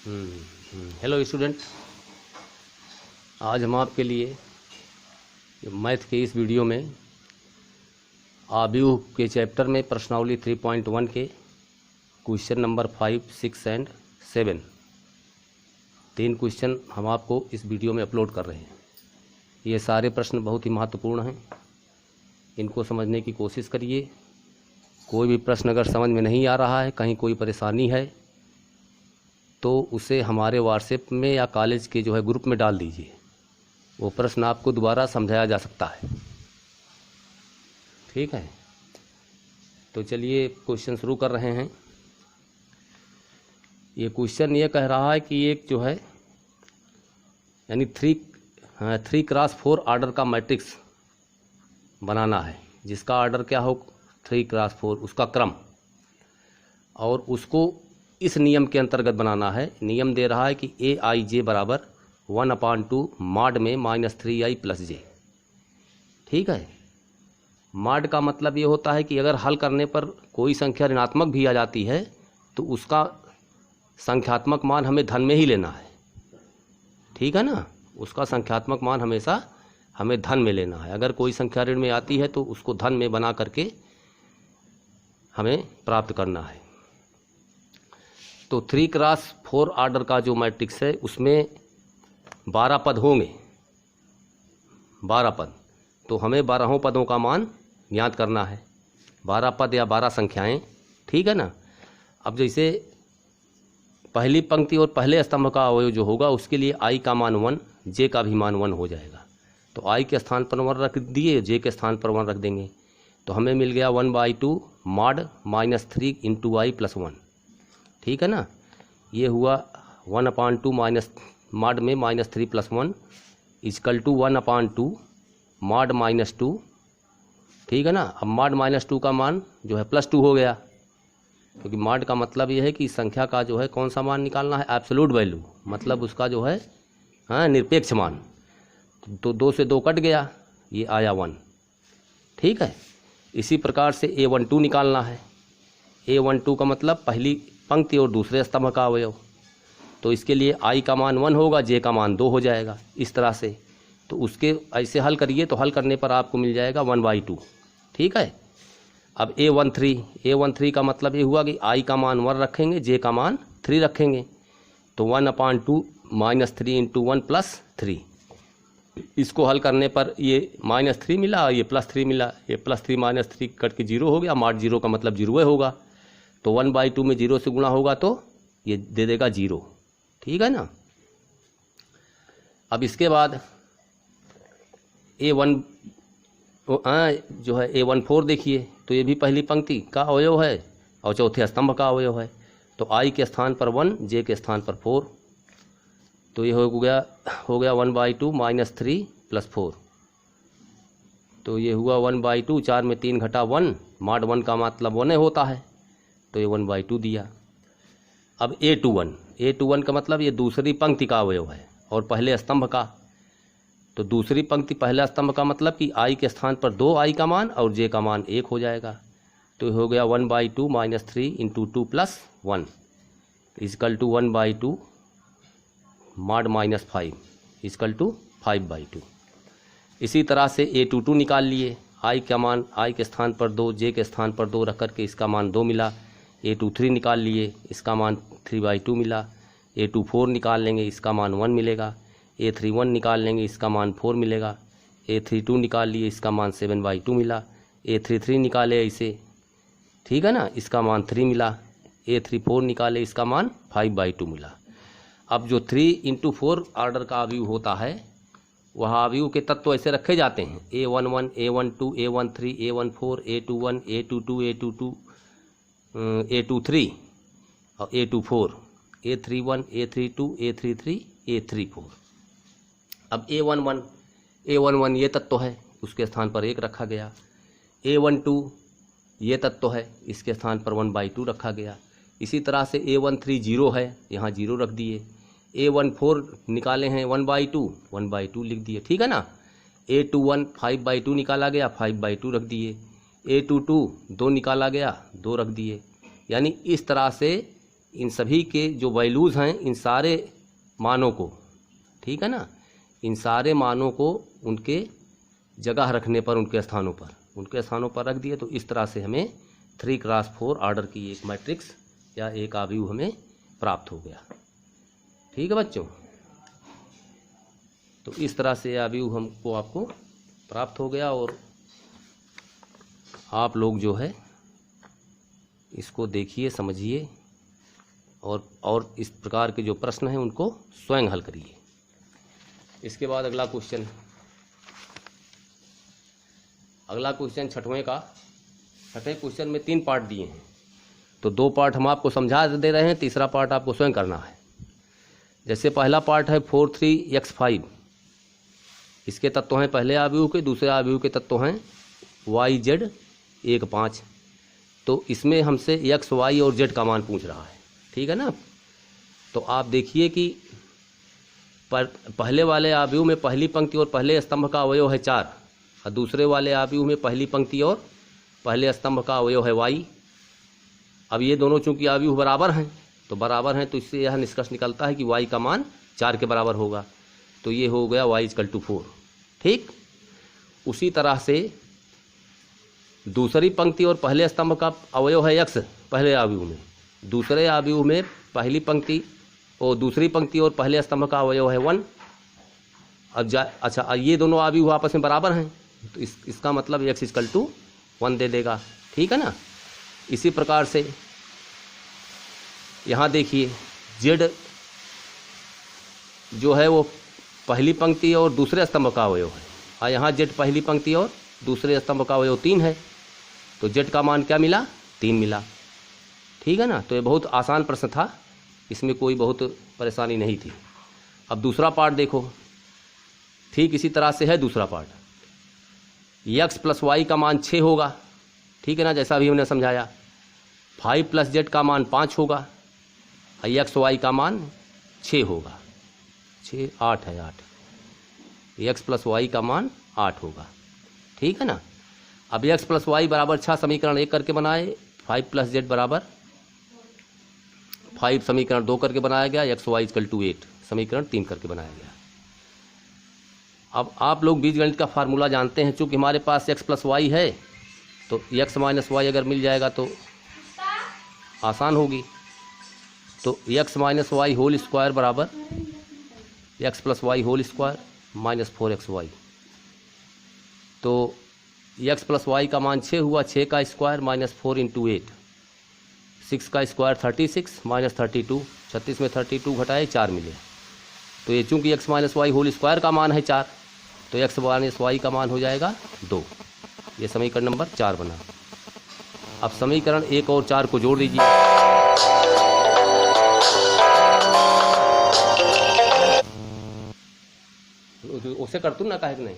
Hello student, आज हम आपके लिए मैथ के इस वीडियो में आव्यूह के चैप्टर में प्रश्नावली 3.1 के क्वेश्चन नंबर 5, 6 एंड 7 3 क्वेश्चन हम आपको इस वीडियो में अपलोड कर रहे हैं। ये सारे प्रश्न बहुत ही महत्वपूर्ण हैं, इनको समझने की कोशिश करिए। कोई भी प्रश्न अगर समझ में नहीं आ रहा है, कहीं कोई परेशानी है, तो उसे हमारे व्हाट्सएप में या कॉलेज के ग्रुप में डाल दीजिए। वो प्रश्न आपको दोबारा समझाया जा सकता है। ठीक है, तो चलिए क्वेश्चन शुरू कर रहे हैं। ये क्वेश्चन ये कह रहा है कि एक यानी 3x4 ऑर्डर का मैट्रिक्स बनाना है, जिसका ऑर्डर क्या हो 3x4, उसका क्रम, और उसको इस नियम के अंतर्गत बनाना है। नियम दे रहा है कि aij बराबर 1/2 मॉड में -3i + j। ठीक है, मॉड का मतलब ये होता है कि अगर हल करने पर कोई संख्या ऋणात्मक भी आ जाती है तो उसका संख्यात्मक मान हमें धन में ही लेना है। ठीक है ना, उसका संख्यात्मक मान हमेशा हमें धन में लेना है। अगर कोई संख्या ऋण में आती है तो उसको धन में बना करके हमें प्राप्त करना है। तो 3x4 ऑर्डर का जो मैट्रिक्स है उसमें 12 पद होंगे, 12 पद। तो हमें 12 पदों का मान ज्ञात करना है, 12 पद या 12 संख्याएं। ठीक है ना। अब जैसे पहली पंक्ति और पहले स्तंभ का अवयव जो होगा उसके लिए i का मान 1, j का भी मान 1 हो जाएगा। तो i के स्थान पर 1 रख दिए, j के स्थान पर 1 रख देंगे, तो हमें मिल गया 1/2 मॉड -3 × i + 1। ठीक है ना। ये हुआ 1/2 मॉड में -3 + 1 = 1/2 मॉड -2। ठीक है ना। अब मॉड -2 का मान +2 हो गया, क्योंकि मॉड का मतलब ये है कि संख्या का कौन सा मान निकालना है, एब्सोल्यूट वैल्यू, मतलब उसका निरपेक्ष मान। तो 2 से 2 कट गया, ये आया 1। ठीक है। इसी प्रकार से a12 निकालना है। a12 का मतलब पहली पंक्ति और दूसरे स्तंभ का अवयव। तो इसके लिए i का मान 1 होगा, j का मान 2 हो जाएगा, इस तरह से। तो उसके ऐसे हल करिए, तो हल करने पर आपको मिल जाएगा 1/2। ठीक है। अब a13 का मतलब ये हुआ कि i का मान 1 रखेंगे, j का मान 3 रखेंगे। तो 1/2 -3 × 1 + 3। इसको हल करने पर ये -3 मिला, ये +3 मिला। ये +3 -3 कट के 0 हो गया। मॉड 0 का मतलब 0 होगा। तो 1/2 में 0 से गुणा होगा तो ये दे देगा 0। ठीक है ना। अब इसके बाद a14 देखिए, तो ये भी पहली पंक्ति का अवयव है और चौथे स्तंभ का अवयव है। तो i के स्थान पर 1, j के स्थान पर 4। तो ये हो गया 1/2 -3 + 4। तो ये हुआ 1/2, 4 में 3 घटा 1, मॉड 1 का मतलब 1 होता है, तो ये 1/2 दिया। अब a21 का मतलब ये दूसरी पंक्ति का अवयव है और पहले स्तंभ का। तो दूसरी पंक्ति पहला स्तंभ का मतलब कि i के स्थान पर 2i का मान और j का मान 1 हो जाएगा। तो ये हो गया 1/2 -3 × 2 + 1 = 1/2 मॉड -5 = 5/2। इसी तरह से a22 निकाल लिए। i का मान i के स्थान पर 2, j के स्थान पर 2 रख करके इसका मान 2 मिला। a23 निकाल लिए, इसका मान 3/2 मिला। a24 निकाल लेंगे, इसका मान 1 मिलेगा। a31 निकाल लेंगे, इसका मान 4 मिलेगा। a32 निकाल लिए, इसका मान 7/2 मिला। a33 निकाले इसे, ठीक है ना, इसका मान 3 मिला। a34 निकाले, इसका मान 5/2 मिला। अब जो 3 × 4 ऑर्डर का अवयव होता है, वह अवयव के तत्व ऐसे रखे जाते हैं: a11, a12, a13, a14, a21, a22, a22, a23 और a24, a31, a32, a33, a34। अब a11 ये तत्व है, उसके स्थान पर 1 रखा गया। a12 ये तत्व है, इसके स्थान पर 1/2 रखा गया। इसी तरह से a13 0 है, यहाँ 0 रख दिए। a14 निकाले हैं 1/2 लिख दिए। ठीक है ना। a21 5/2 निकाला गया, 5/2 रख दिए। a22 2 निकाला गया, 2 रख दिए। यानी इस तरह से इन सभी के जो वैल्यूज़ हैं इन सारे मानों को, ठीक है ना, इन सारे मानों को उनके जगह रखने पर उनके स्थानों पर रख दिए। तो इस तरह से हमें 3x4 ऑर्डर की एक मैट्रिक्स या एक आव्यूह हमें प्राप्त हो गया। ठीक है बच्चों, तो इस तरह से आव्यूह हमको आपको प्राप्त हो गया और आप लोग जो है इसको देखिए, समझिए और इस प्रकार के जो प्रश्न हैं उनको स्वयं हल करिए। इसके बाद अगला क्वेश्चन छठवें क्वेश्चन में 3 पार्ट दिए हैं, तो 2 पार्ट हम आपको समझा दे रहे हैं, तीसरा पार्ट आपको स्वयं करना है। जैसे पहला पार्ट है 4 3x5, इसके तत्व हैं पहले आव्यूह के, दूसरे आव्यूह के तत्व हैं y z 1 5। तो इसमें हमसे x y और z का मान पूछ रहा है, ठीक है ना। तो आप देखिए कि पहले वाले आव्यूह में पहली पंक्ति और पहले स्तंभ का अवयव है 4 और दूसरे वाले आव्यूह में पहली पंक्ति और पहले स्तंभ का अवयव है y। अब ये दोनों चूंकि आव्यूह बराबर हैं तो इससे यह निष्कर्ष निकलता है कि y का मान 4 के बराबर होगा। तो ये हो गया y = 4। ठीक, उसी तरह से दूसरी पंक्ति और पहले स्तंभ का अवयव है x पहले आव्यूह में, दूसरे आव्यूह में पहली पंक्ति और दूसरी पंक्ति और पहले स्तंभ का अवयव है 1। अच्छा, ये दोनों आव्यूह आपस में बराबर हैं तो इसका मतलब x = 1 दे देगा, ठीक है ना। इसी प्रकार से यहाँ देखिए z जो है वो पहली पंक्ति और दूसरे स्तंभ का अवयव है और यहाँ z पहली पंक्ति और दूसरे स्तंभ का अवयव 3 है, तो z का मान क्या मिला? 3 मिला, ठीक है ना। तो ये बहुत आसान प्रश्न था, इसमें कोई बहुत परेशानी नहीं थी। अब दूसरा पार्ट देखो, ठीक इसी तरह से है दूसरा पार्ट। x + y का मान 6 होगा, ठीक है ना, जैसा अभी हमने समझाया। 5 + z का मान 5 होगा और x y का मान 6 होगा। 6 8 है, 8 x + y का मान 8 होगा, ठीक है ना। अब x + y = 6 समीकरण 1 करके बनाए, 5 + z = 5 समीकरण 2 करके बनाया गया, x y = 8 समीकरण 3 करके बनाया गया। अब आप लोग बीजगणित का फार्मूला जानते हैं, चूँकि हमारे पास x + y है तो x - y अगर मिल जाएगा तो आसान होगी। तो x - y होल स्क्वायर बराबर x + y whole square -4xy। तो x + y का मान 6 हुआ, 6 का स्क्वायर -4 × 8, 6 का स्क्वायर 36 -32, 36 में 32 घटाए 4 मिले। तो ये चूँकि x - y होल स्क्वायर का मान है 4 तो x - y का मान हो जाएगा 2। ये समीकरण नंबर 4 बना। अब समीकरण 1 और 4 को जोड़ दीजिए। उसे कर तू ना, काहे कि नहीं।